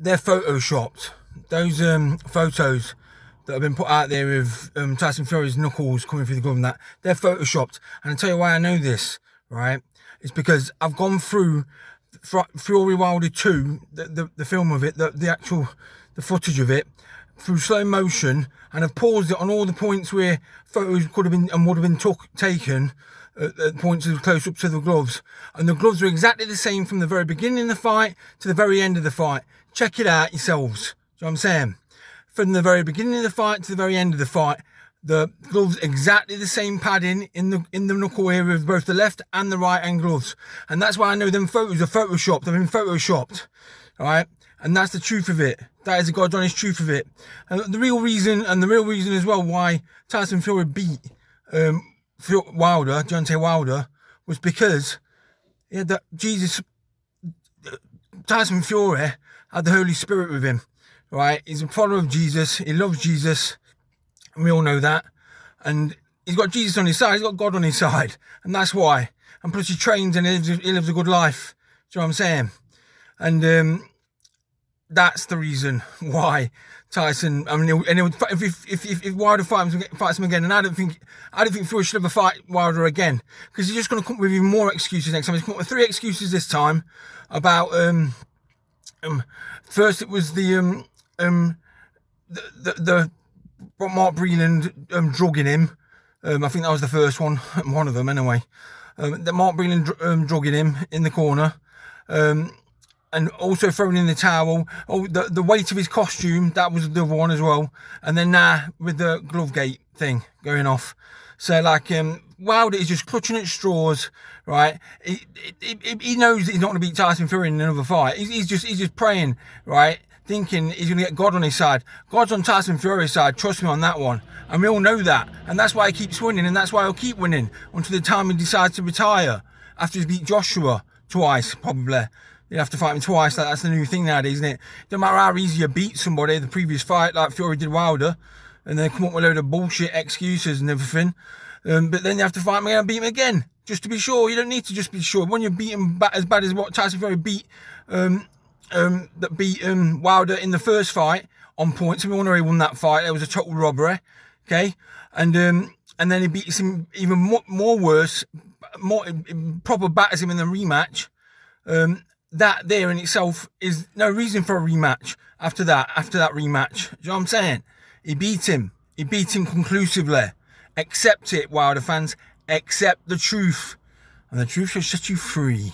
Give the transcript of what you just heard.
they're photoshopped. Those photos that have been put out there of Tyson Fury's knuckles coming through the glove and that, they're photoshopped. And I'll tell you why I know this, right? It's because I've gone through Fury Wilder 2, the film of it, the footage of it, through slow motion, and I've paused it on all the points where photos could have been and would have been taken at points close up to the gloves. And the gloves are exactly the same from the very beginning of the fight to the very end of the fight. Check it out yourselves. Do you know what I'm saying? From the very beginning of the fight to the very end of the fight, the gloves exactly the same padding in the knuckle area of both the left and the right hand gloves. And that's why I know them photos are photoshopped. They've been photoshopped. Alright? And that's the truth of it. That is the God's honest truth of it. And the real reason as well why Tyson Fury beat Deontay Wilder, was because Tyson Fury had the Holy Spirit with him. Right, he's a follower of Jesus. He loves Jesus, and we all know that. And he's got Jesus on his side. He's got God on his side, and that's why. And plus, he trains and he lives a good life. Do you know what I'm saying? And that's the reason why Tyson. I mean, if Wilder fights him again, and I don't think Fury should ever fight Wilder again, because he's just going to come up with even more excuses next time. He's come up with 3 excuses this time about first it was the Mark Breland drugging him. I think that was the first one of them anyway. The Mark Breland drugging him in the corner, and also throwing in the towel. Oh, the weight of his costume, that was the other one as well. And then with the glove gate thing going off. So like Wilder is just clutching at straws, right? He knows that he's not going to beat Tyson Fury in another fight. He's just praying, right? Thinking he's going to get God on his side. God's on Tyson Fury's side, trust me on that one. And we all know that. And that's why he keeps winning, and that's why he'll keep winning until the time he decides to retire. After he's beat Joshua twice, probably. You have to fight him twice. That's the new thing nowadays, isn't it? Don't matter how easy you beat somebody the previous fight, like Fury did Wilder, and then come up with a load of bullshit excuses and everything. But then you have to fight him again and beat him again, just to be sure. You don't need to just be sure. When you beat him as bad as what Tyson Fury beat Wilder in the first fight on points, and we all know he won that fight. It was a total robbery, okay? And then he beats him even more worse, more proper batters him in the rematch. That there in itself is no reason for a rematch after that rematch. Do you know what I'm saying? He beat him conclusively. Accept it, Wilder fans. Accept the truth, and the truth will set you free.